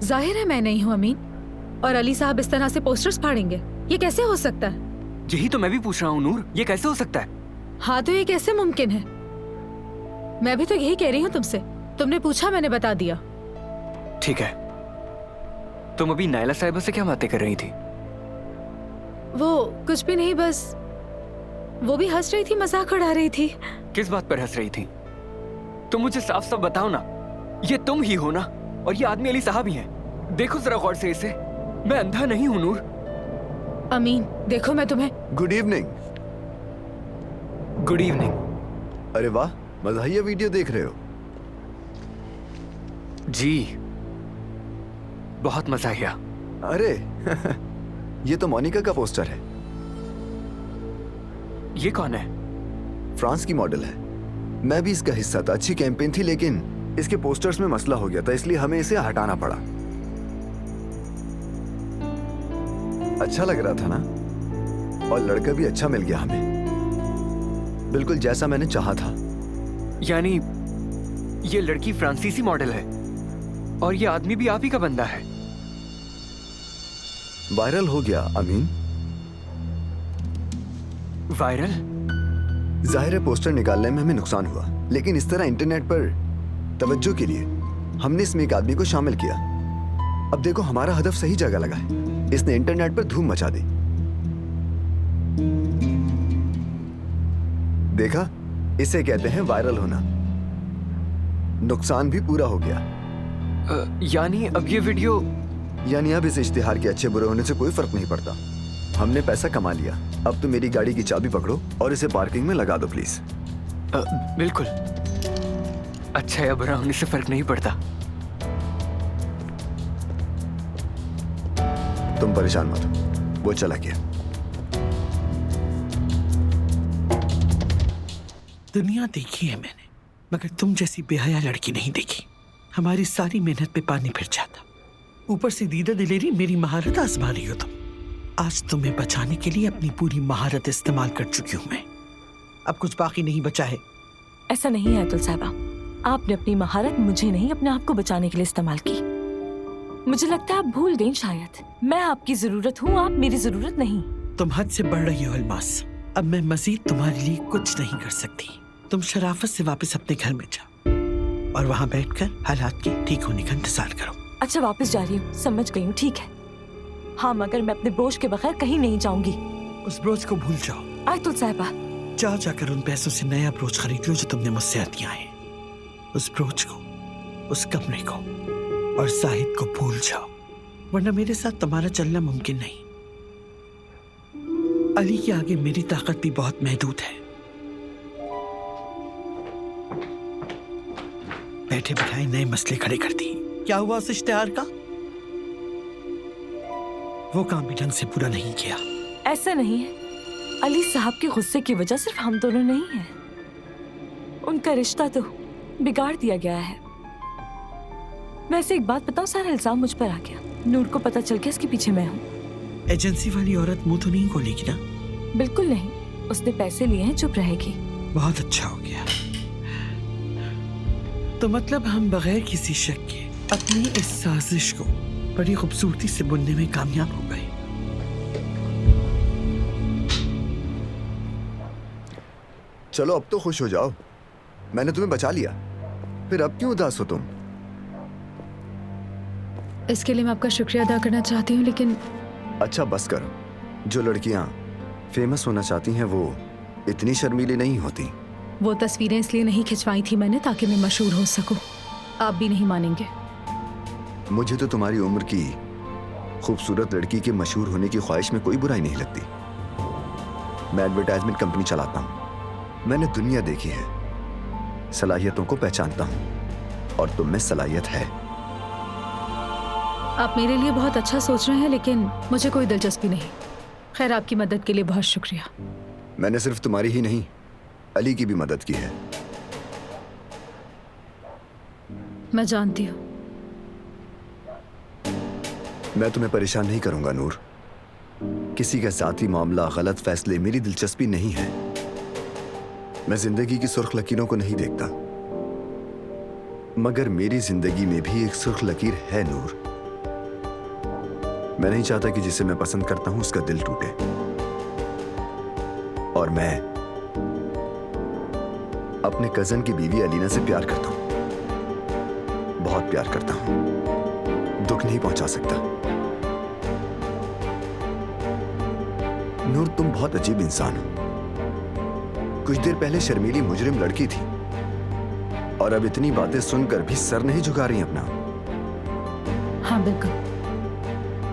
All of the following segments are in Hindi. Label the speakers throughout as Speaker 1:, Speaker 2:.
Speaker 1: जाहिर है मैं नहीं हूँ अमीन। और अली साहब इस तरह से पोस्टर्स फाड़ेंगे, ये कैसे हो सकता है?
Speaker 2: यही तो मैं भी पूछ रहा हूँ नूर, ये कैसे हो सकता है?
Speaker 1: हाँ तो ये कैसे मुमकिन है? मैं भी तो यही कह रही हूँ तुमसे। तुमने पूछा, मैंने बता दिया।
Speaker 2: ठीक है, तुम अभी नायला साहिबा से क्या बातें कर रही थी?
Speaker 1: वो कुछ भी नहीं, बस वो भी हंस रही थी, मजाक उड़ा रही थी।
Speaker 2: किस बात पर हंस रही थी? तुम मुझे साफ साफ बताओ ना, ये तुम ही हो ना? और ये आदमी अली साहब ही है। देखो जरा गौर से इसे, मैं अंधा नहीं हूं नूर।
Speaker 1: अमीन देखो, मैं तुम्हें।
Speaker 3: Good evening.
Speaker 2: Good evening.
Speaker 3: अरे वाह, मज़ाहिया वीडियो देख रहे हो?
Speaker 2: जी, बहुत मजा आया।
Speaker 3: अरे ये तो मोनिका का पोस्टर है।
Speaker 2: ये कौन है?
Speaker 3: फ्रांस की मॉडल है। मैं भी इसका हिस्सा था। अच्छी कैंपेन थी, लेकिन इसके पोस्टर्स में मसला हो गया था, इसलिए हमें इसे हटाना पड़ा। अच्छा लग रहा था ना? और लड़का भी अच्छा मिल गया हमें, बिल्कुल जैसा मैंने चाहा था।
Speaker 2: यानी ये लड़की फ्रांसीसी मॉडल है और ये आदमी भी आप ही का बंदा है?
Speaker 3: वायरल हो गया अमीन।
Speaker 2: वायरल?
Speaker 3: जाहिर है पोस्टर निकालने में हमें नुकसान हुआ, लेकिन इस तरह इंटरनेट पर तवज्जो के लिए हमने इसमें एक आदमी को शामिल किया। अब देखो, हमारा हदफ सही जगह लगा है। इसने इंटरनेट पर धूम मचा दी। देखा, इसे कहते हैं वायरल होना। नुकसान भी पूरा हो गया।
Speaker 2: यानी अब ये वीडियो?
Speaker 3: यानी अब इस इश्तिहार के अच्छे बुरे होने से कोई फर्क नहीं पड़ता। हमने पैसा कमा लिया। अब तो मेरी गाड़ी की चाबी पकड़ो और इसे पार्किंग में लगा दो प्लीज।
Speaker 2: बिल्कुल। अच्छा या बुरा होने से फर्क नहीं पड़ता।
Speaker 3: तुम परेशान मत हो, वो चला गया।
Speaker 4: दुनिया देखी है मैंने, मगर तुम जैसी बेहया लड़की नहीं देखी। हमारी सारी मेहनत पे पानी फिर जाता। ऊपर से दीदा दिलेरी मेरी महारत आजमा रही हो तुम। आज तुम्हें बचाने के लिए अपनी पूरी महारत इस्तेमाल कर चुकी हूं मैं। अब कुछ बाकी नहीं बचा है।
Speaker 5: ऐसा नहीं है अतुल साहबा, आपने अपनी महारत मुझे नहीं, अपने आप को बचाने के लिए इस्तेमाल की। मुझे लगता है आप भूल गई शायद। मैं आपकी जरूरत हूँ, आप मेरी जरूरत नहीं।
Speaker 4: तुम हद से बढ़ रही हो अलमास। अब मैं मजीद तुम्हारे लिए कुछ नहीं कर सकती। तुम शराफत से वापस अपने घर में जाओ और वहाँ बैठकर हालात के ठीक होने का इंतजार करो।
Speaker 5: अच्छा, वापस जा रही हूँ, समझ गई हूँ, ठीक है। हाँ, मगर मैं अपने ब्रोच के बगैर कहीं नहीं जाऊंगी।
Speaker 4: उस ब्रोच को भूल जाओ।
Speaker 5: अतुल साहबा,
Speaker 4: जाओ जाकर उन पैसों से नया ब्रोच खरीद लो जो तुमने मुझसे हथिया है। उस ब्रोच को, उस कमरे को और साहिद को भूल जाओ, वरना मेरे साथ तुम्हारा चलना मुमकिन नहीं। अली के आगे मेरी ताकत भी बहुत महदूद है। बैठे बिठाए नए मसले खड़े कर दिए। क्या हुआ उस इश्तिहार का? वो काम भी ढंग से पूरा नहीं किया।
Speaker 5: ऐसा नहीं है, अली साहब के गुस्से की वजह सिर्फ हम दोनों नहीं है। उनका रिश्ता तो बिगाड़ दिया गया है। वैसे एक बात बताओ, सारा इल्जाम मुझ पर आ गया। नूर को पता चल गया इसके पीछे मैं हूँ।
Speaker 4: एजेंसी वाली औरत मुंह तो नहीं खोलेगी ना?
Speaker 5: बिल्कुल नहीं, उसने पैसे लिए हैं, चुप रहेगी।
Speaker 4: बहुत अच्छा हो गया। तो मतलब हम बगैर किसी शक के अपनी इस साजिश को बड़ी खूबसूरती से बुनने में कामयाब हो गए।
Speaker 3: चलो अब तो खुश हो जाओ, मैंने तुम्हें बचा लिया। फिर अब क्यों उदास हो तुम?
Speaker 1: इसके लिए मैं आपका शुक्रिया अदा करना चाहती हूँ, लेकिन
Speaker 3: अच्छा बस करो। जो लड़कियां फेमस होना चाहती हैं वो इतनी शर्मीली नहीं होती।
Speaker 1: वो तस्वीरें इसलिए नहीं खिंचवाई थी मैंने ताकि मैं मशहूर हो सकूं। आप भी नहीं मानेंगे।
Speaker 3: मुझे तो तुम्हारी उम्र की खूबसूरत लड़की के मशहूर होने की ख्वाहिश में कोई बुराई नहीं लगती। मैं एडवर्टाइजमेंट कंपनी चलाता हूँ। मैंने दुनिया देखी है, सलाहियतों को पहचानता हूँ और तुम में सलाहियत है।
Speaker 1: आप मेरे लिए बहुत अच्छा सोच रहे हैं, लेकिन मुझे कोई दिलचस्पी नहीं। खैर, आपकी मदद के लिए बहुत शुक्रिया।
Speaker 3: मैंने सिर्फ तुम्हारी ही नहीं, अली की भी मदद की है।
Speaker 1: मैं जानती हूँ।
Speaker 3: मैं तुम्हें परेशान नहीं करूंगा नूर। किसी का जाती मामला, गलत फैसले मेरी दिलचस्पी नहीं है। मैं जिंदगी की सुर्ख लकीरों को नहीं देखता, मगर मेरी जिंदगी में भी एक सुर्ख लकीर है नूर। मैं नहीं चाहता कि जिसे मैं पसंद करता हूं उसका दिल टूटे। और मैं अपने कजन की बीवी अलीना से प्यार करता हूं, बहुत प्यार करता हूं, दुख नहीं पहुंचा सकता। नूर, तुम बहुत अजीब इंसान हो। कुछ देर पहले शर्मीली मुजरिम लड़की थी और अब इतनी बातें सुनकर भी सर नहीं झुका रही अपना।
Speaker 1: हाँ बिल्कुल,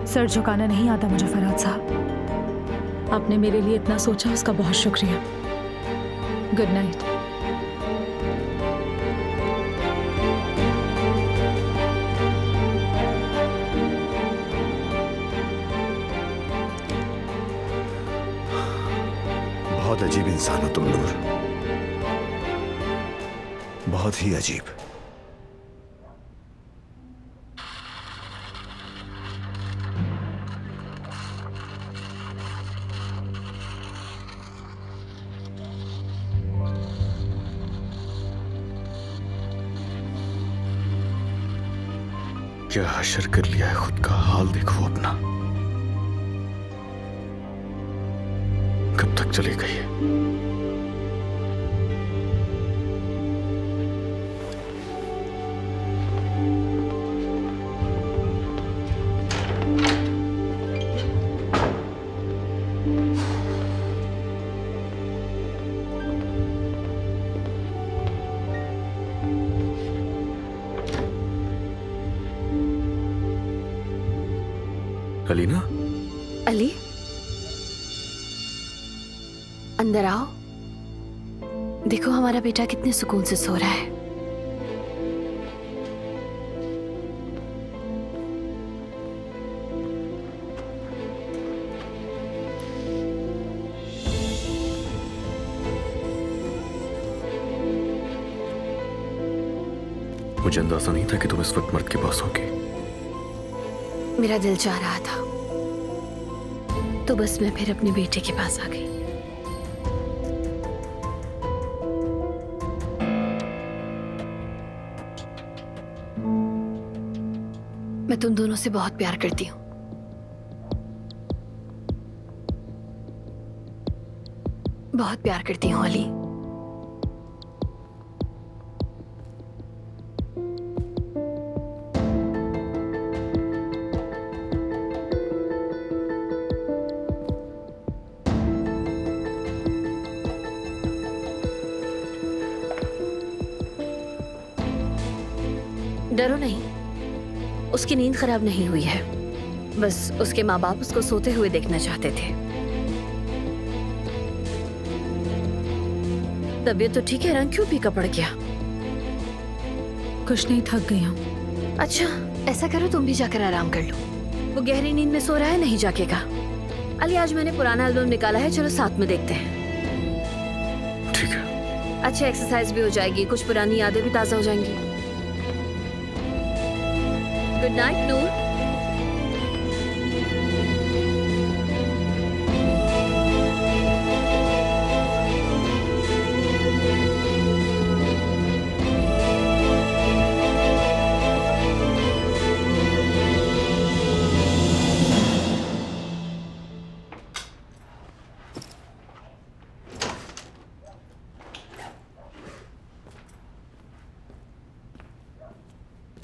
Speaker 1: सर झुकाना नहीं आता मुझे फरहाद साहब। आपने मेरे लिए इतना सोचा, उसका बहुत शुक्रिया। Good night.
Speaker 3: बहुत अजीब इंसान हो तुम नूर, बहुत ही अजीब।
Speaker 6: क्या हशर कर लिया है, खुद का हाल देखो अपना। कब तक चलेगा ये? अलीना,
Speaker 7: अली, अंदर आओ। देखो हमारा बेटा कितने सुकून से सो रहा है।
Speaker 6: मुझे अंदाजा नहीं था कि तुम इस वक्त मर्द के पास होगी।
Speaker 7: मेरा दिल चाह रहा था, तो बस मैं फिर अपने बेटे के पास आ गई। मैं तुम दोनों से बहुत प्यार करती हूँ। बहुत प्यार करती हूँ अली। डरो नहीं, उसकी नींद खराब नहीं हुई है। बस उसके माँ बाप उसको सोते हुए देखना चाहते थे। तबीयत तो ठीक है, रंग क्यों फीका पड़ गया?
Speaker 1: कुछ नहीं, थक गई हूँ।
Speaker 7: अच्छा, ऐसा करो तुम भी जाकर आराम कर लो। वो गहरी नींद में सो रहा है, नहीं जागेगा। अली, आज मैंने पुराना एल्बम निकाला है, चलो साथ में देखते हैं।
Speaker 6: ठीक है।
Speaker 7: अच्छा, एक्सरसाइज भी हो जाएगी, कुछ पुरानी यादें भी ताजा हो जाएंगी। गुड नाइट नूर।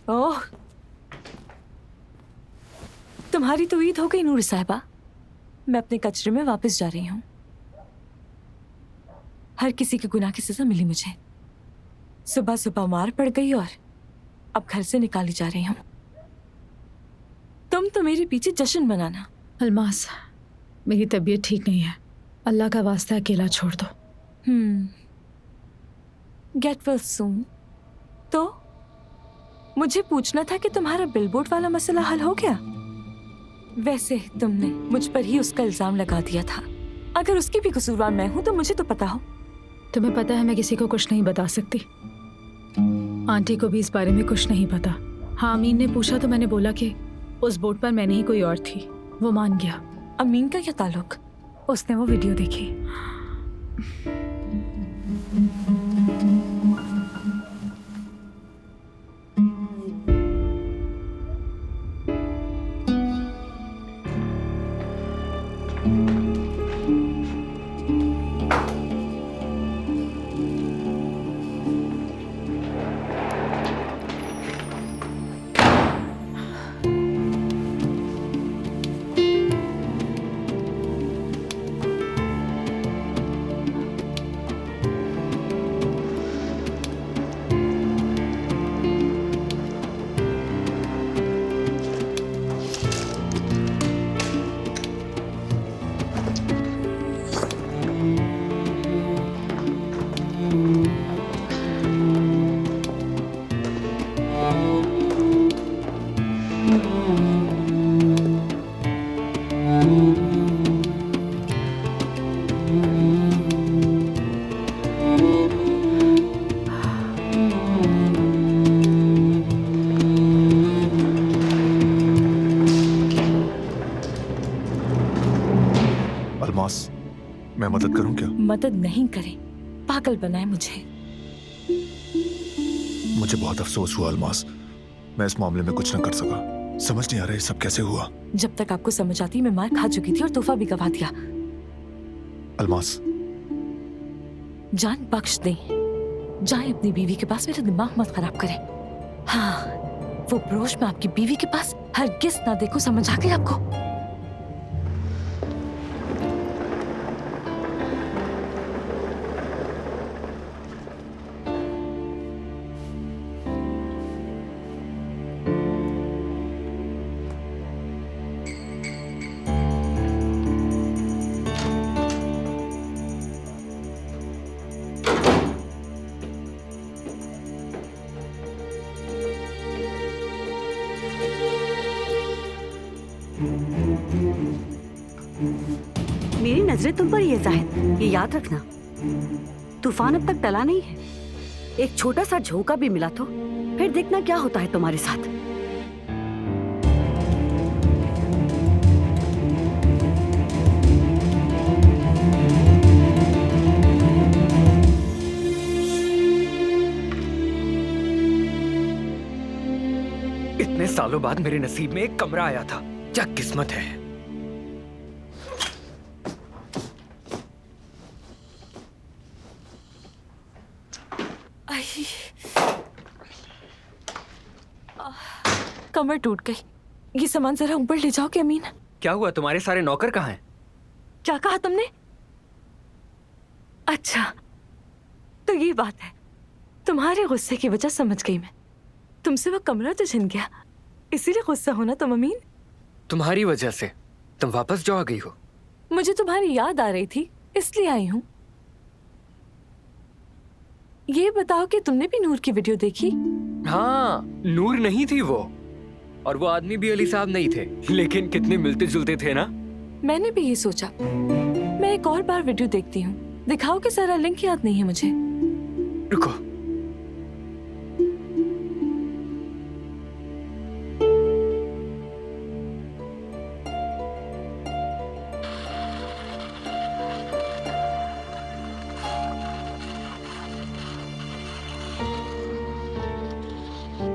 Speaker 5: ओह, तुम्हारी तो ईद हो गई नूर साहिबा। मैं अपने कचरे में वापस जा रही हूँ। हर किसी के गुनाह की सजा मिली मुझे। सुबह सुबह मार पड़ गई और अब घर से निकाली जा रही हूँ। तुम तो मेरे पीछे जश्न मनाना।
Speaker 1: अलमास, मेरी तबीयत ठीक नहीं है, अल्लाह का वास्ता अकेला छोड़ दो।
Speaker 5: Get well soon. तो मुझे पूछना था कि तुम्हारा बिलबोर्ड वाला मसला हल हो गया? वैसे तुमने मुझ पर ही उसका इल्जाम लगा दिया था। अगर उसकी भी कसूरवार मैं हूं तो मुझे तो पता हो।
Speaker 1: तुम्हें पता है मैं किसी को कुछ नहीं बता सकती। आंटी को भी इस बारे में कुछ नहीं पता। हाँ, अमीन ने पूछा तो मैंने बोला कि उस बोट पर मैं नहीं, कोई और थी। वो मान गया।
Speaker 5: अमीन का क्या ताल्लुक?
Speaker 1: उसने वो वीडियो देखी।
Speaker 8: अलमास, मैं मदद करूं क्या?
Speaker 5: मदद नहीं करे, पागल बनाए मुझे।
Speaker 8: मुझे बहुत अफसोस हुआ अलमास, मैं इस मामले में कुछ न कर सका। समझ नहीं आ रहा ये सब कैसे हुआ।
Speaker 5: जब तक आपको समझ आती मैं मार खा चुकी थी और तोहफा भी गवा दिया।
Speaker 8: अलमास,
Speaker 5: जान बख्श दें, जाए अपनी बीवी के पास, मेरा दिमाग मत खराब करें। हाँ, वो ब्रोच मैं आपकी बीवी के पास हरगिज़ ना देखो, समझ आ गई आपको?
Speaker 9: मेरी नजरें तुम पर ही है जाहिद, ये याद रखना। तूफान अब तक टला नहीं है। एक छोटा सा झोंका भी मिला तो फिर देखना क्या होता है तुम्हारे साथ।
Speaker 2: इतने सालों बाद मेरे नसीब में एक कमरा आया था। क्या किस्मत है।
Speaker 5: कमर टूट गई। ये सामान जरा ऊपर ले जाओगे अमीन।
Speaker 2: क्या हुआ, तुम्हारे सारे नौकर कहाँ हैं?
Speaker 5: क्या कहा तुमने? अच्छा, तो ये बात है। तुम्हारे गुस्से की वजह समझ गई मैं। तुमसे वो कमरा तो छिन गया, इसीलिए गुस्सा होना तुम अमीन।
Speaker 2: तुम्हारी वजह से तुम वापस जो आ गई हो।
Speaker 5: मुझे तुम्हारी याद आ रही थी, इसलिए आई हूँ। ये बताओ कि तुमने भी नूर की वीडियो देखी?
Speaker 2: हाँ, नूर नहीं थी वो, और वो आदमी भी अली साहब नहीं थे, लेकिन कितने मिलते जुलते थे ना।
Speaker 5: मैंने भी ये सोचा। मैं एक और बार वीडियो देखती हूँ। दिखाओ कि सारा लिंक याद नहीं है मुझे।
Speaker 2: रुको।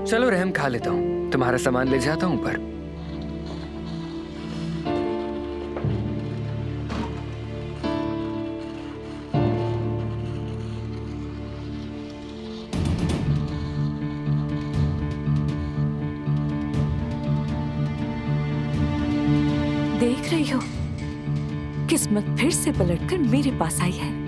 Speaker 2: चलो रहम खा लेता हूँ, तुम्हारा सामान ले जाता हूँ ऊपर।
Speaker 5: देख रही हो, किस्मत फिर से पलटकर मेरे पास आई है।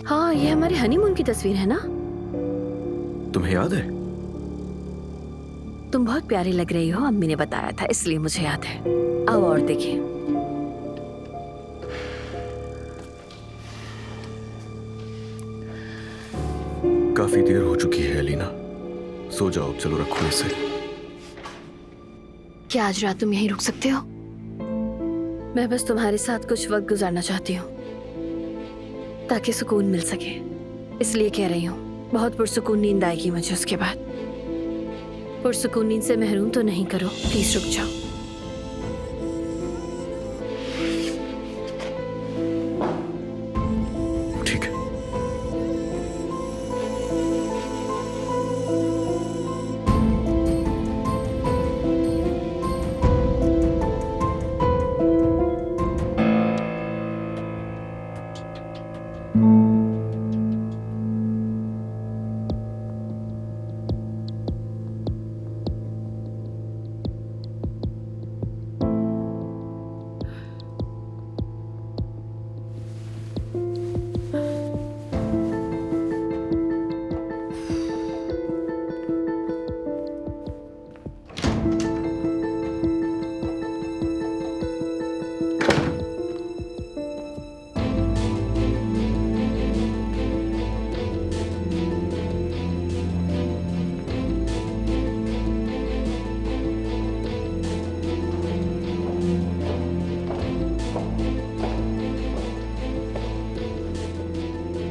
Speaker 7: हाँ, ये हमारे हनीमून की तस्वीर है ना?
Speaker 6: तुम्हें याद है?
Speaker 7: तुम बहुत प्यारी लग रही हो, अम्मी ने बताया था, इसलिए मुझे याद है। आओ और देखिए।
Speaker 6: काफी देर हो चुकी है अलीना, सो जाओ। चलो रखो इसे।
Speaker 7: क्या आज रात तुम यहीं रुक सकते हो? मैं बस तुम्हारे साथ कुछ वक्त गुजारना चाहती हूँ, ताकि सुकून मिल सके, इसलिए कह रही हूँ। बहुत पुरसुकून नींद आएगी मुझे उसके बाद। पुरसुकून नींद से महरूम तो नहीं करो, प्लीज रुक जाओ।
Speaker 6: ठीक है।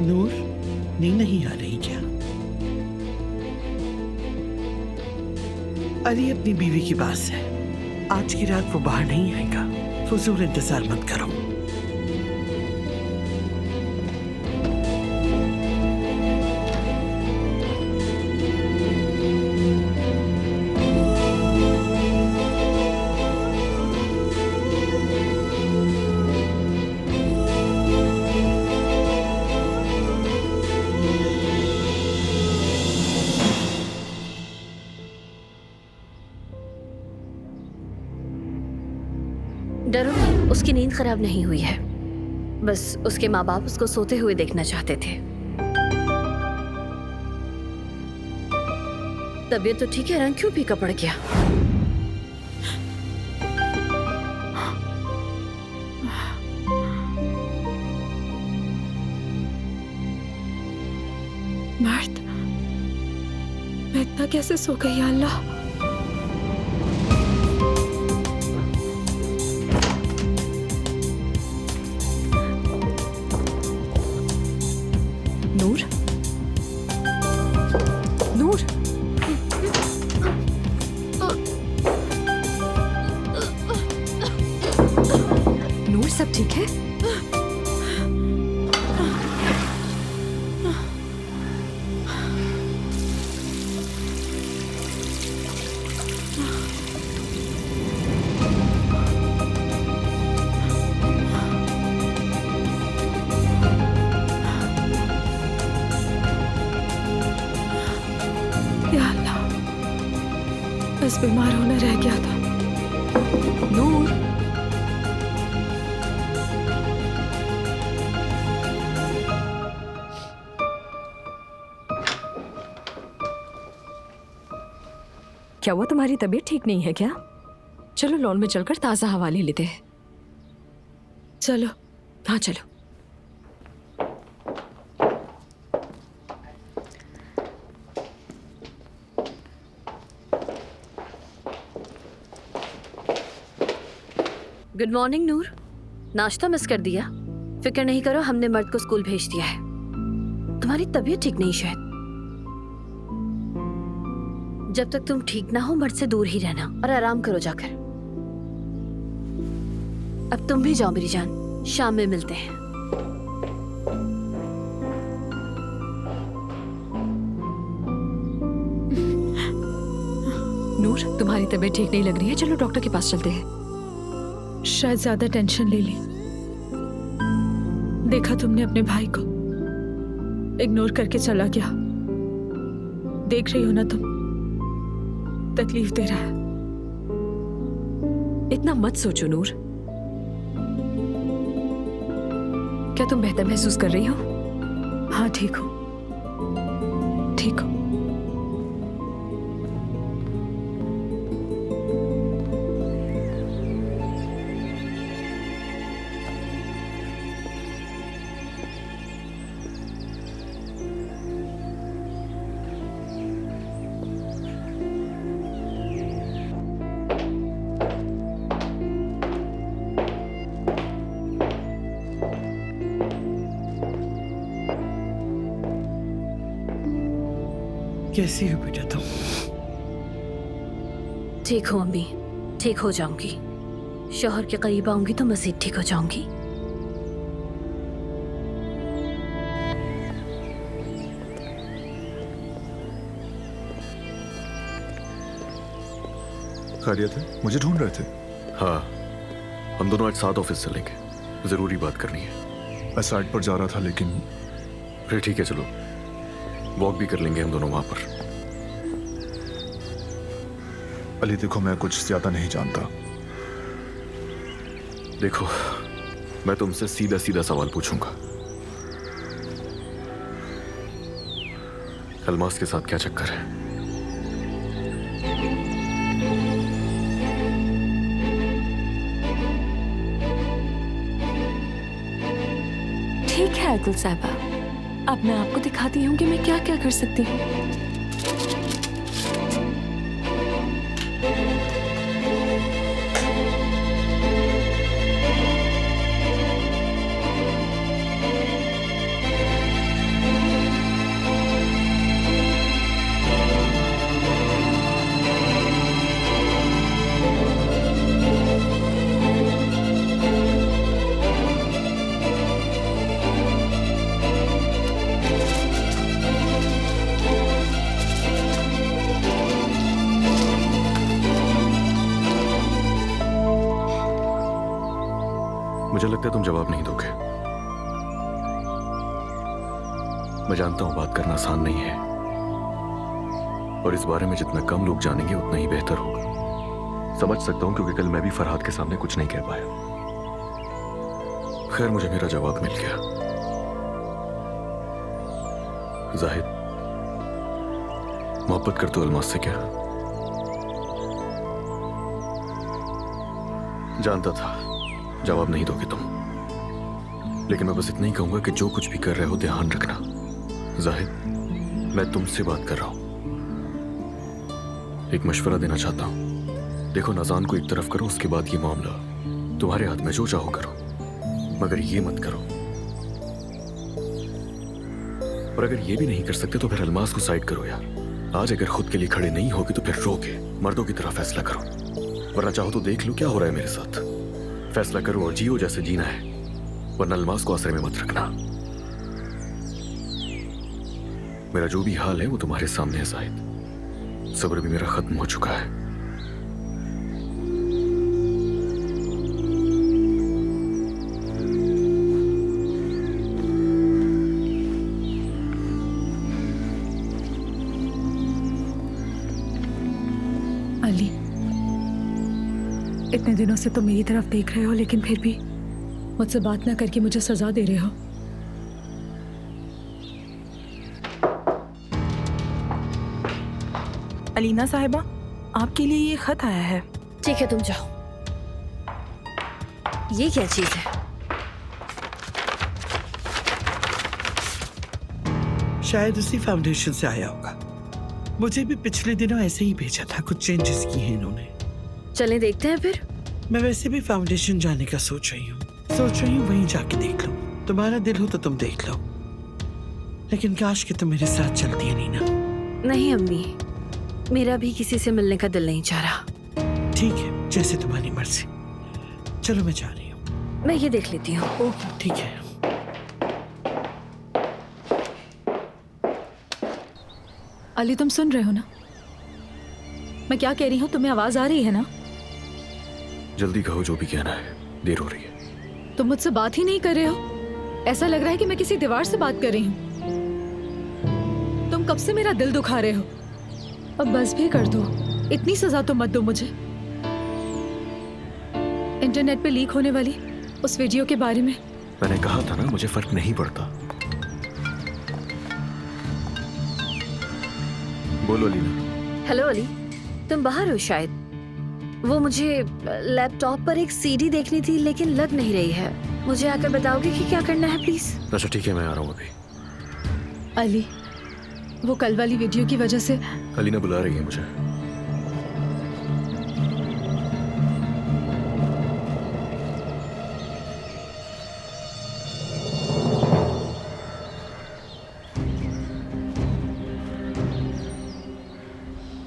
Speaker 4: नूर, नींद नहीं आ रही क्या? अली अपनी बीवी के पास है। आज की रात वो बाहर नहीं आएगा। फजूल इंतजार मत करो।
Speaker 7: डरो नहीं, उसकी नींद खराब नहीं हुई है। बस उसके माँ बाप उसको सोते हुए देखना चाहते थे। तबीयत तो ठीक है, रंग क्यों फीका पड़ गया?
Speaker 1: मर्द, मैं इतना कैसे सो गई या अल्लाह?
Speaker 5: नूर, नूर, नूर, सब ठीक है?
Speaker 1: या अल्लाह, बस बीमार होना रह गया था।
Speaker 5: नूर, क्या हुआ? तुम्हारी तबीयत ठीक नहीं है क्या? चलो लॉन में चलकर ताजा हवा ले लेते हैं।
Speaker 1: चलो।
Speaker 5: हाँ चलो।
Speaker 7: गुड मॉर्निंग नूर। नाश्ता मिस कर दिया? फिक्र नहीं करो, हमने मर्द को स्कूल भेज दिया है। तुम्हारी तबीयत ठीक नहीं शायद। जब तक तुम ठीक ना हो मर्द से दूर ही रहना और आराम करो जाकर। अब तुम भी जाओ मेरी जान, शाम में मिलते हैं।
Speaker 5: नूर, तुम्हारी तबीयत ठीक नहीं लग रही है, चलो डॉक्टर के पास चलते हैं।
Speaker 1: शायद ज्यादा टेंशन ले ली। देखा तुमने अपने भाई को, इग्नोर करके चला गया। देख रही हो ना तुम, तकलीफ दे रहा है।
Speaker 5: इतना मत सोचो नूर। क्या तुम बेहतर महसूस कर रही हो?
Speaker 1: हाँ ठीक हो, ठीक हो।
Speaker 4: कैसी हो बेटा तुम?
Speaker 7: ठीक हो अम्मी, ठीक हो जाऊंगी। शौहर के करीब आऊंगी तो मजीद ठीक हो जाऊंगी।
Speaker 8: खैरियत है? मुझे ढूंढ रहे थे?
Speaker 6: हाँ, हम दोनों आज साथ ऑफिस चलेंगे। जरूरी बात करनी है।
Speaker 8: मैं साइड पर जा रहा था लेकिन
Speaker 6: फिर ठीक है, चलो वॉक भी कर लेंगे हम दोनों वहां पर।
Speaker 8: अली देखो, मैं कुछ ज्यादा नहीं जानता।
Speaker 6: देखो, मैं तुमसे सीधा सीधा सवाल पूछूंगा। अलमास के साथ क्या चक्कर है?
Speaker 5: ठीक है अकुल साहबा, अब मैं आपको दिखाती हूँ कि मैं क्या क्या कर सकती हूँ।
Speaker 6: मुझे लगता है तुम जवाब नहीं दोगे। मैं जानता हूं बात करना आसान नहीं है, और इस बारे में जितना कम लोग जानेंगे उतना ही बेहतर होगा। समझ सकता हूं, क्योंकि कल मैं भी फरहाद के सामने कुछ नहीं कह पाया। खैर, मुझे मेरा जवाब मिल गया। जाहिद, मोहब्बत करते हो अल्मास से क्या? जानता था जवाब नहीं दोगे तुम, लेकिन मैं बस इतना ही कहूंगा कि जो कुछ भी कर रहे हो ध्यान रखना। जाहिद, मैं तुमसे बात कर रहा हूं, एक मशवरा देना चाहता हूं। देखो, नाज़ान को एक तरफ करो, उसके बाद ये मामला तुम्हारे हाथ में, जो चाहो करो, मगर ये मत करो। और अगर ये भी नहीं कर सकते तो फिर अल्मास को साइड करो यार। आज अगर खुद के लिए खड़े नहीं होगे तो फिर रो के मर्दों की तरह फैसला करो, वरना चाहो तो देख लो क्या हो रहा है मेरे साथ। फैसला करो और जियो जैसे जीना है, वरना अल्मास को आसरे में मत रखना। मेरा जो भी हाल है वो तुम्हारे सामने है जाहिद। सब्र भी मेरा खत्म हो चुका है।
Speaker 1: अली, इतने दिनों से तुम मेरी तरफ देख रहे हो, लेकिन फिर भी मुझसे बात ना करके मुझे सजा दे रहे हो।
Speaker 10: अलीना साहिबा, आपके लिए ये खत आया है।
Speaker 7: ठीक है, तुम जाओ। ये क्या चीज है?
Speaker 4: शायद उसी फाउंडेशन से आया होगा। मुझे भी पिछले दिनों ऐसे ही भेजा था, कुछ चेंजेस किए हैं इन्होंने।
Speaker 7: चलें देखते हैं फिर।
Speaker 4: मैं वैसे भी फाउंडेशन जाने का सोच रही हूँ वहीं जाके देख लूं। तुम्हारा दिल हो तो तुम देख लो, लेकिन काश कि तुम मेरे साथ चलती है नीना।
Speaker 7: नहीं अम्मी, मेरा भी किसी से मिलने का दिल नहीं चाह रहा।
Speaker 4: ठीक है, जैसे तुम्हारी मर्जी। चलो मैं जा रही हूँ।
Speaker 7: मैं ये देख लेती हूँ।
Speaker 4: ओके, ठीक है।
Speaker 1: अली, तुम सुन रहे हो ना? मैं क्या कह रही हूँ, तुम्हें आवाज आ रही है ना?
Speaker 6: जल्दी कहो जो भी कहना है, देर हो रही है।
Speaker 1: तुम मुझसे बात ही नहीं कर रहे हो। ऐसा लग रहा है कि मैं किसी दीवार से बात कर रही हूँ। तुम कब से मेरा दिल दुखा रहे हो। अब बस भी कर दो, इतनी सजा तो मत दो मुझे। इंटरनेट पे लीक होने वाली उस वीडियो के बारे में
Speaker 6: मैंने कहा था ना, मुझे फर्क नहीं पड़ता। बोलो लीना।
Speaker 7: हेलो अली, तुम बाहर हो शायद। वो मुझे लैपटॉप पर एक सीडी देखनी थी, लेकिन लग नहीं रही है। मुझे आकर बताओगे कि क्या करना है प्लीज?
Speaker 6: अच्छा ठीक है, मैं आ रहा हूँ अभी।
Speaker 1: अली, वो कल वाली वीडियो की वजह से
Speaker 6: अलीना बुला रही है मुझे।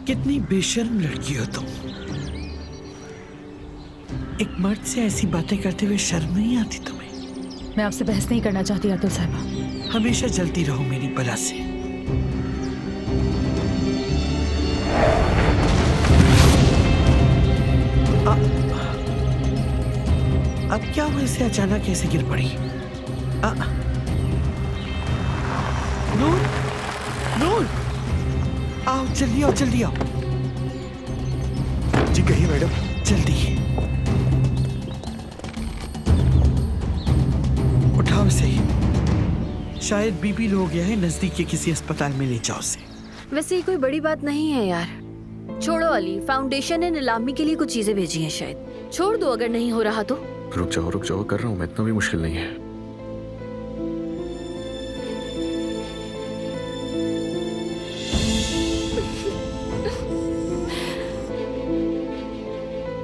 Speaker 4: कितनी बेशर्म लड़की हो तुम। एक मर्द से ऐसी बातें करते हुए शर्म नहीं आती तुम्हें?
Speaker 1: मैं आपसे बहस नहीं करना चाहती अतुल साहिबा।
Speaker 4: हमेशा जलती रहो मेरी बला से। अब क्या हुआ, इसे अचानक ऐसे गिर पड़ी? नूर, नूर, आओ जल्दी आओ, जल्दी आओ।
Speaker 8: जी कहिए मैडम।
Speaker 4: जल्दी उठाओ इसे। शायद बीपी लो हो गया है, नजदीक के किसी अस्पताल में ले जाओ उसे।
Speaker 7: वैसे ये कोई बड़ी बात नहीं है यार। छोड़ो अली, फाउंडेशन ने नीलामी के लिए कुछ चीजें भेजी हैं, शायद छोड़ दो अगर नहीं हो रहा तो।
Speaker 6: रुक जाओ, कर रहा हूँ मैं, इतना भी मुश्किल नहीं है।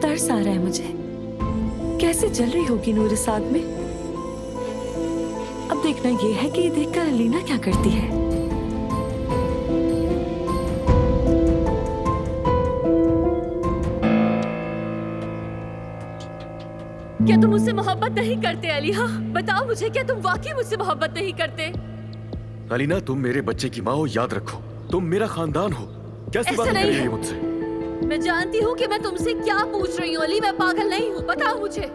Speaker 5: तरस आ रहा है मुझे, कैसे जल रही होगी नूर इस आग में। अब देखना ये है कि ये देखकर अलीना क्या करती है।
Speaker 7: क्या तुम मुझसे मोहब्बत नहीं करते अली? हाँ बताओ मुझे, क्या तुम वाकई मुझसे मोहब्बत नहीं करते?
Speaker 6: अलीना, तुम मेरे बच्चे की माँ हो, याद रखो। तुम मेरा खानदान हो। कैसी बात कर रही है मुझसे?
Speaker 7: मैं जानती हूँ कि मैं तुमसे क्या पूछ रही हूँ अली। मैं पागल नहीं हूँ, बताओ मुझे।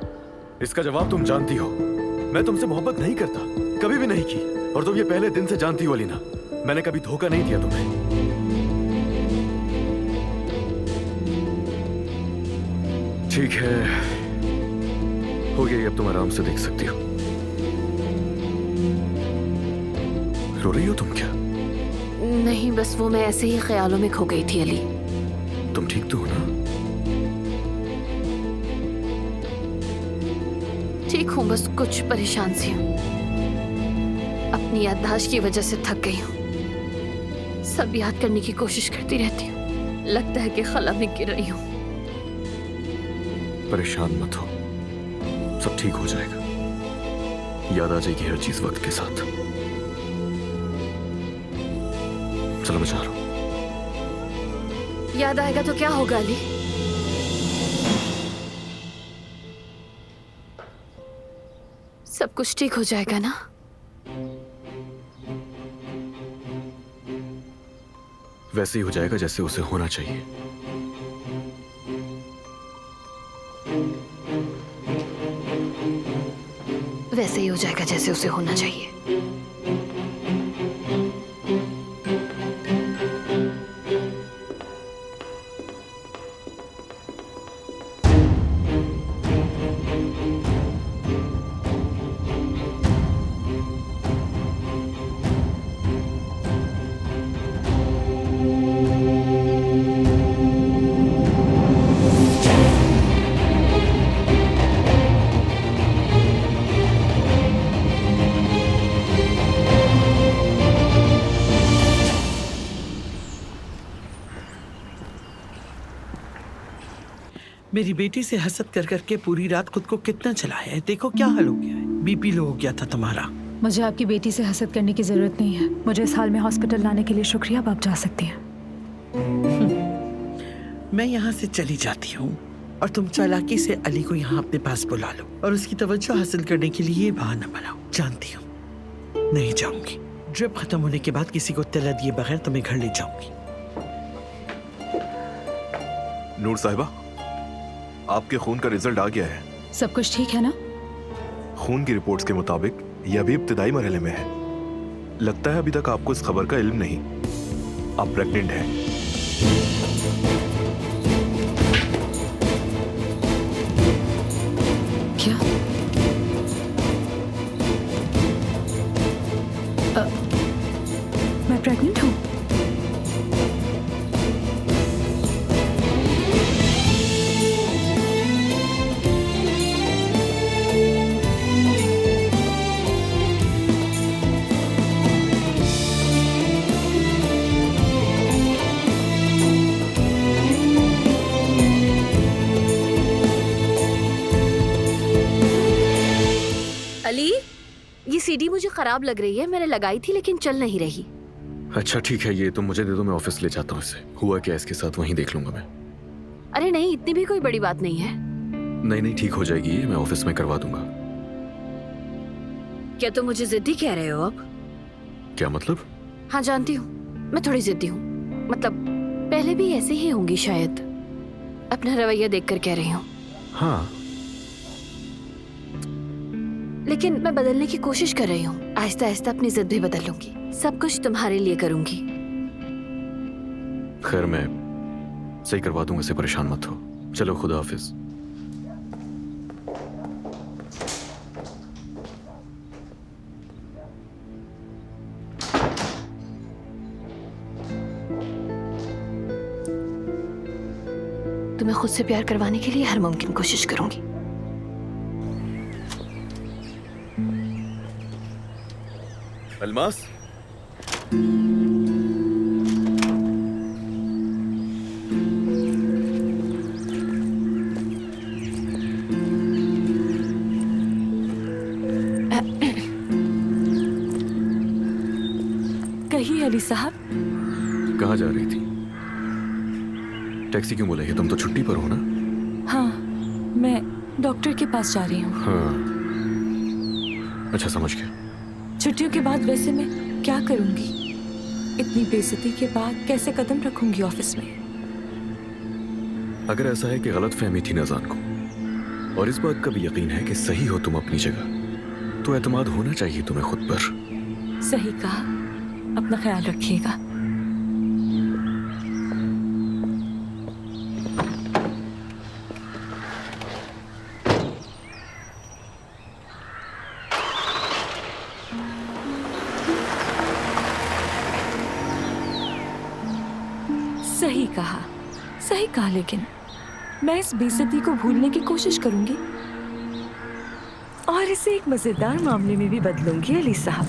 Speaker 6: इसका जवाब तुम जानती हो। मैं तुमसे मोहब्बत नहीं करता, कभी भी नहीं की। और तुम ये पहले दिन से जानती हो अलीना, मैंने कभी धोखा नहीं दिया तुम्हें। ठीक है, हो गई, अब तुम आराम से देख सकती हो। रो रही हो तुम क्या?
Speaker 7: नहीं, बस वो मैं ऐसे ही ख्यालों में खो गई थी अली।
Speaker 6: तुम ठीक तो हो ना?
Speaker 7: ठीक हूँ, बस कुछ परेशान सी हूँ। अपनी याददाश्त की वजह से थक गई हूँ। सब याद करने की कोशिश करती रहती हूँ। लगता है कि खला में गिर रही हूँ।
Speaker 6: परेशान मत हो, सब ठीक हो जाएगा। याद आ जाएगी हर चीज वक्त के साथ। चलो मैं जा रहा हूं।
Speaker 7: याद आएगा तो क्या होगा अली? सब कुछ ठीक हो जाएगा ना?
Speaker 6: वैसे ही हो जाएगा जैसे उसे होना चाहिए।
Speaker 7: वैसे ही हो जाएगा जैसे उसे होना चाहिए।
Speaker 4: मेरी बेटी से हसद कर करके पूरी रात खुद को कितना चलाया है। देखो क्या हाल हो गया है। बीपी लो हो गया था तुम्हारा।
Speaker 1: मुझे आपकी बेटी से हसद करने की जरूरत नहीं है। मुझे इस हाल में हॉस्पिटल लाने के लिए शुक्रिया, अब आप जा सकती हैं।
Speaker 4: मैं यहाँ से चली जाती हूँ और तुम चालाकी से अली को यहाँ अपने पास बुला लो और उसकी तवज्जो हासिल करने के लिए बहाना बनाओ। जानती हूँ नहीं जाऊंगी। ड्रिप खत्म होने के बाद किसी को तला दिए बगैर तुम्हें घर ले जाऊंगी।
Speaker 8: नूर साहिबा, आपके खून का रिजल्ट आ गया है।
Speaker 1: सब कुछ ठीक है ना?
Speaker 8: खून की रिपोर्ट्स के मुताबिक यह अभी इब्तिदाई मरहले में है। लगता है अभी तक आपको इस खबर का इल्म नहीं। आप प्रेग्नेंट हैं।
Speaker 1: क्या? मैं प्रेग्नेंट हूँ?
Speaker 7: अली, ये सीडी मुझे खराब लग रही है। मैंने लगाई थी लेकिन चल नहीं रही।
Speaker 6: अच्छा ठीक है, ये तुम मुझे दे दो, मैं ऑफिस ले जाता हूँ इसे। हुआ क्या इसके साथ वहीं देख लूंगा मैं।
Speaker 7: अरे नहीं, इतनी भी कोई बड़ी बात नहीं है।
Speaker 6: नहीं नहीं, ठीक हो जाएगी ये, मैं ऑफिस में करवा दूंगा।
Speaker 7: क्या तुम मुझे जिद्दी कह रहे हो अब?
Speaker 6: क्या मतलब?
Speaker 7: हाँ जानती हूँ, मैं थोड़ी जिद्दी हूँ। मतलब पहले भी ऐसे ही होंगी शायद। अपना रवैया देखकर कह रही हूँ।
Speaker 6: हाँ,
Speaker 7: लेकिन मैं बदलने की कोशिश कर रही हूँ। आहिस्ता आहिस्ता अपनी जिद भी बदल लूंगी। सब कुछ तुम्हारे लिए करूंगी।
Speaker 6: खैर मैं सही करवा दूंगा, इसे परेशान मत हो। चलो खुदा हाफिज।
Speaker 7: तुम्हें खुद से प्यार करवाने के लिए हर मुमकिन कोशिश करूंगी।
Speaker 6: अलमास,
Speaker 5: कहिए अली साहब।
Speaker 6: कहाँ जा रही थी? टैक्सी क्यों बुलाई है? तुम तो छुट्टी पर हो ना?
Speaker 5: हाँ, मैं डॉक्टर के पास जा रही हूँ।
Speaker 6: हाँ, अच्छा समझ गया।
Speaker 5: छुट्टियों के बाद वैसे मैं क्या करूंगी? इतनी बेइज्जती के बाद कैसे कदम रखूंगी ऑफिस में?
Speaker 6: अगर ऐसा है कि गलत फहमी थी नज़ान को, और इस बात का भी यकीन है कि सही हो तुम अपनी जगह, तो एतमाद होना चाहिए तुम्हें खुद पर।
Speaker 5: सही कहा, अपना ख्याल रखिएगा। सही कहा, लेकिन मैं इस बेइज्जती को भूलने की कोशिश करूंगी और इसे एक मजेदार मामले में भी बदलूंगी अली साहब।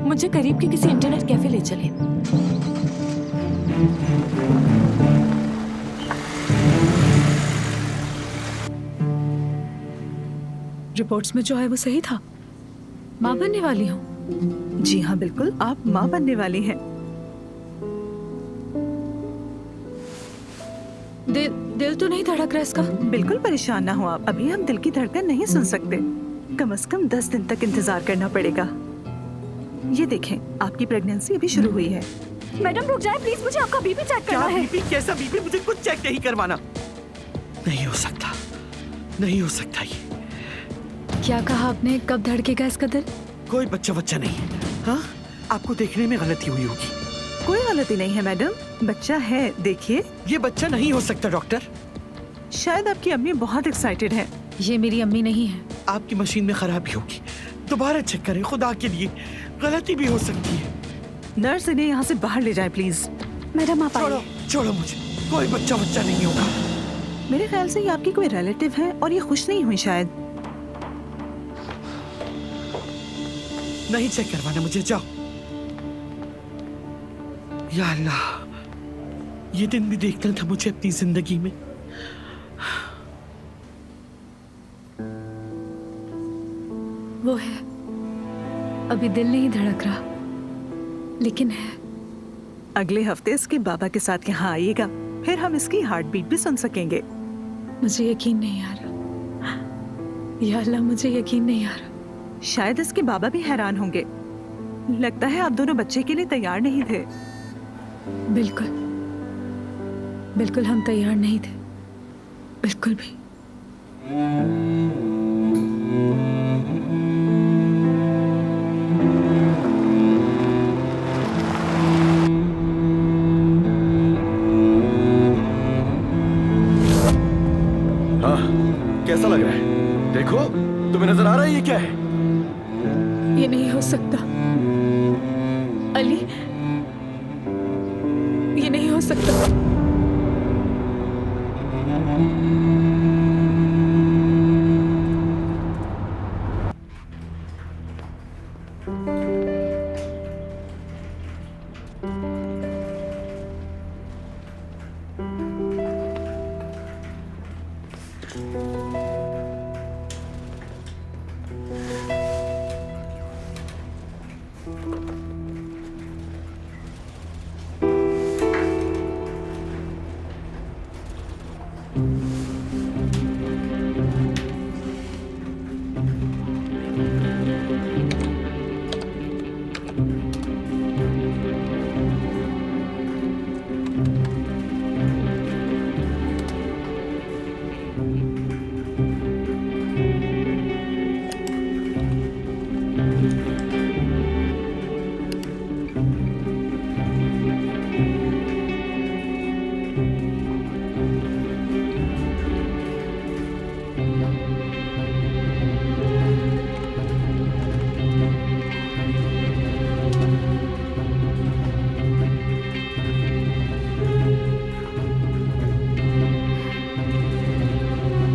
Speaker 5: मुझे करीब के किसी इंटरनेट कैफे ले चले।
Speaker 1: रिपोर्ट्स में जो है वो सही था। माँ बनने वाली हूँ।
Speaker 10: जी हाँ बिल्कुल, आप माँ बनने वाली हैं।
Speaker 1: दिल तो नहीं धड़क रहा इसका?
Speaker 10: बिल्कुल परेशान ना हो आप, अभी हम दिल की धड़कन नहीं सुन सकते। कम से कम 10 दिन तक इंतजार करना पड़ेगा। ये देखें, आपकी प्रेगनेंसी अभी शुरू हुई है।
Speaker 9: मैडम रुक जाए प्लीज, मुझे आपका बीपी चेक करना है।
Speaker 4: बीपी? कैसा बीपी? मुझे कुछ चेक नहीं करवाना। नहीं हो सकता, नहीं हो सकता ये।
Speaker 1: क्या कहा आपने? कब धड़केगा इसका दिल?
Speaker 4: कोई बच्चा नहीं है। हाँ, आपको देखने में गलती हुई होगी।
Speaker 10: कोई गलती नहीं है मैडम, बच्चा है, देखिए।
Speaker 4: ये बच्चा नहीं हो सकता डॉक्टर।
Speaker 10: शायद आपकी अम्मी बहुत एक्साइटेड है।
Speaker 1: ये मेरी अम्मी नहीं है।
Speaker 4: आपकी मशीन में खराबी होगी, दोबारा चेक करें खुदा के लिए, गलती भी हो सकती है।
Speaker 10: नर्स इन्हें यहाँ से बाहर ले जाए प्लीज।
Speaker 9: मैडम आप
Speaker 4: छोड़ो छोड़ो मुझे, कोई बच्चा नहीं होगा।
Speaker 10: मेरे ख्याल से ये आपकी कोई रिलेटिव है और ये खुश नहीं हुई शायद।
Speaker 4: नहीं चेक करवाना मुझे, जाओ। या अल्लाह, ये दिन भी देखना था मुझे अपनी जिंदगी में।
Speaker 1: वो है, अभी दिल नहीं धड़क रहा, लेकिन है।
Speaker 10: अगले हफ्ते इसके बाबा के साथ यहाँ आइएगा, फिर हम इसकी हार्ट बीट भी सुन सकेंगे।
Speaker 1: मुझे यकीन नहीं आ रहा। या अल्लाह, मुझे यकीन नहीं आ रहा।
Speaker 10: शायद इसके बाबा भी हैरान होंगे। लगता है आप दोनों बच्चे के लिए तैयार नहीं थे।
Speaker 1: बिल्कुल बिल्कुल, हम तैयार नहीं थे, बिल्कुल भी।
Speaker 6: हाँ, कैसा लग रहा है? देखो, तुम्हें नजर आ रहा है ये क्या है?
Speaker 1: ये नहीं हो सकता अली, ये नहीं हो सकता।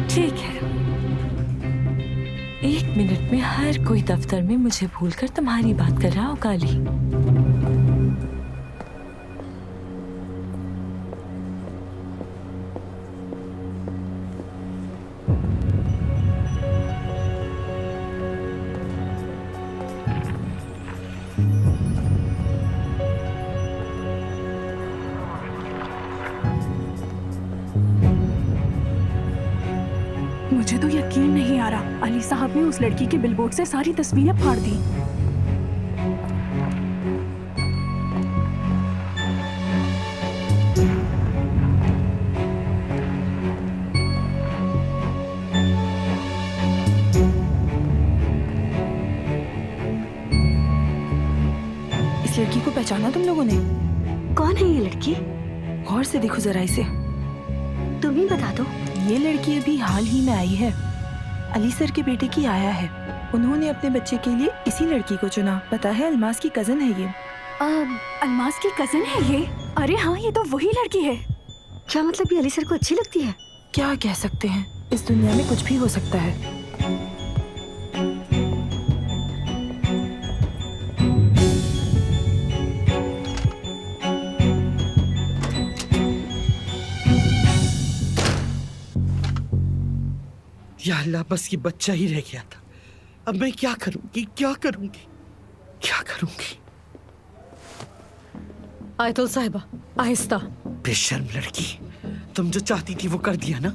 Speaker 5: ठीक है, 1 मिनट में हर कोई दफ्तर में मुझे भूलकर तुम्हारी बात कर रहा होगा अली।
Speaker 10: मुझे तो यकीन नहीं आ रहा, अली साहब ने उस लड़की के बिलबोर्ड से सारी तस्वीरें फाड़ दी। तुम लोगों ने?
Speaker 9: कौन है ये लड़की?
Speaker 10: गौर से देखो जरा इसे।
Speaker 9: तुम ही बता दो।
Speaker 10: ये लड़की अभी हाल ही में आई है। अली सर के बेटे की आया है। उन्होंने अपने बच्चे के लिए इसी लड़की को चुना। पता है, अलमास की कजन है ये।
Speaker 9: अलमास की कजन है ये? अरे हाँ, ये तो वही लड़की है। क्या मतलब ये अली सर को अच्छी लगती है?
Speaker 10: क्या कह सकते हैं, इस दुनिया में कुछ भी हो सकता है।
Speaker 4: या अल्लाह, बस ये बच्चा ही रह गया था। अब मैं क्या करूंगी, क्या करूंगी, क्या करूंगी?
Speaker 1: आयतुल साहिबा, आहिस्ता।
Speaker 4: बेशर्म लड़की, तुम जो चाहती थी वो कर दिया ना।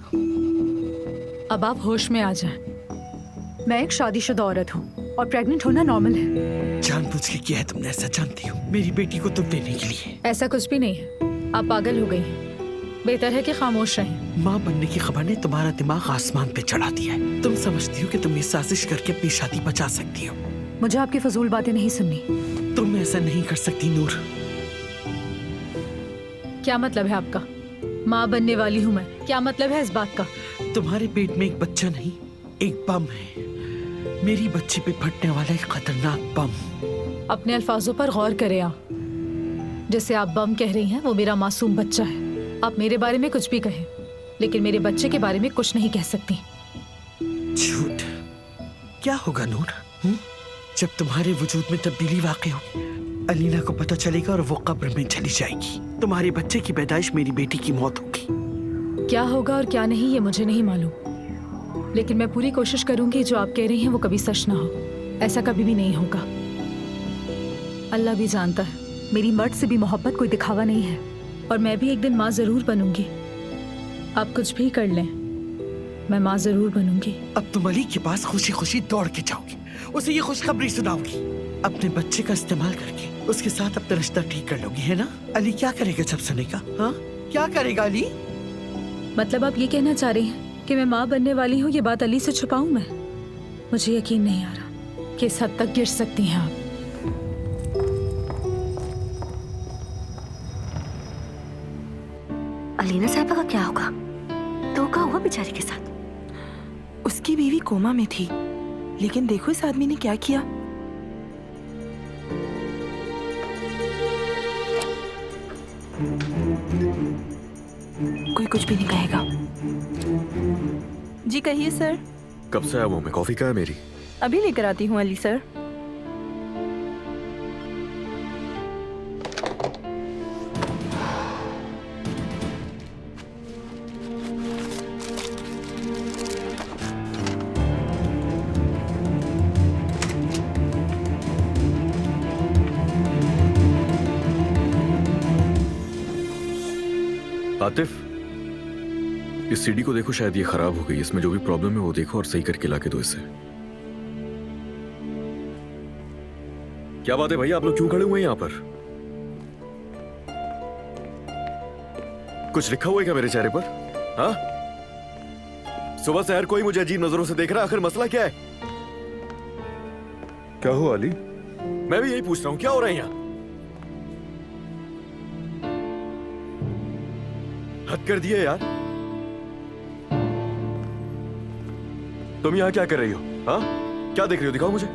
Speaker 1: अब आप होश में आ जाएं। मैं एक शादीशुदा औरत हूँ और प्रेग्नेंट होना नॉर्मल है।
Speaker 4: जानबूझ के किया है तुमने, ऐसा जानती हो, मेरी बेटी को तुम देने के लिए।
Speaker 1: ऐसा कुछ भी नहीं है। आप पागल हो गई हैं। बेहतर है कि खामोश रहें।
Speaker 4: माँ बनने की खबर ने तुम्हारा दिमाग आसमान पे चढ़ा दिया है। तुम समझती हो कि तुम ये साजिश करके अपनी शादी बचा सकती हो।
Speaker 1: मुझे आपकी फजूल बातें नहीं सुननी।
Speaker 4: तुम ऐसा नहीं कर सकती नूर।
Speaker 1: क्या मतलब है आपका? माँ बनने वाली हूँ मैं, क्या मतलब है इस बात का?
Speaker 4: तुम्हारे पेट में एक बच्चा नहीं, एक बम है। मेरी बच्ची पे फटने वाला एक खतरनाक बम।
Speaker 1: अपने अल्फाजों पर गौर करें आप। जैसे आप बम कह रही हैं, वो मेरा मासूम बच्चा है। आप मेरे बारे में कुछ भी कहें, लेकिन मेरे बच्चे के बारे में कुछ नहीं कह सकती।
Speaker 4: झूठ। क्या होगा नूर? जब तुम्हारे वजूद में तब्दीली वाक़ई होगी, अलीना को पता चलेगा और वो कब्र में चली जाएगी। तुम्हारे बच्चे की पैदाइश मेरी बेटी की मौत होगी।
Speaker 1: क्या होगा और क्या नहीं ये मुझे नहीं मालूम, लेकिन मैं पूरी कोशिश करूंगी जो आप कह रही हैं वो कभी सच ना हो। ऐसा कभी भी नहीं होगा। अल्लाह भी जानता है, मेरी मर्द से भी मोहब्बत कोई दिखावा नहीं है, और मैं भी एक दिन माँ जरूर बनूंगी। आप कुछ भी कर लें, मैं माँ जरूर बनूंगी।
Speaker 4: अब तुम अली के पास खुशी खुशी दौड़ के जाओगी, उसे ये खुशखबरी सुनाओगी, अपने बच्चे का इस्तेमाल करके उसके साथ अपना रिश्ता ठीक कर लोगी, है ना? अली क्या करेगा जब सुनेगा? हाँ, क्या करेगा अली?
Speaker 1: मतलब आप ये कहना चाह रही हैं कि मैं माँ बनने वाली हूँ, ये बात अली से छुपाऊं मैं? मुझे यकीन नहीं आ रहा कि इस हद तक गिर सकती हैं आप।
Speaker 9: अलीना साहिबा का क्या होगा? धोखा हुआ बेचारी के साथ।
Speaker 10: उसकी बीवी कोमा में थी, लेकिन देखो इस आदमी ने क्या किया। कोई कुछ भी नहीं कहेगा। जी कहिए सर।
Speaker 6: कब से आया मुंह में? कॉफी क्या है मेरी?
Speaker 10: अभी लेकर आती हूँ अली सर।
Speaker 6: आतिफ, इस सीडी को देखो, शायद ये खराब हो गई। इसमें जो भी प्रॉब्लम है वो देखो और सही करके लाके दो इसे। क्या बात है भैया, आप लोग क्यों खड़े हुए हैं यहाँ पर? कुछ लिखा हुआ है क्या मेरे चेहरे पर? हाँ, सुबह से हर कोई मुझे अजीब नजरों से देख रहा है। आखिर मसला क्या है?
Speaker 8: क्या हुआ अली?
Speaker 6: मैं भी यही पूछ रहा हूँ, क्या हो रहा है यहाँ? हद कर दिए यार। तुम यहां क्या कर रही हो? हाँ, क्या देख रही हो? दिखाओ मुझे।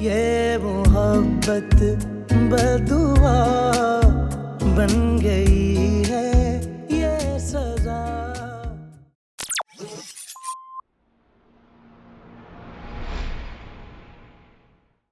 Speaker 11: ये मोहब्बत बदुआ बन गई है,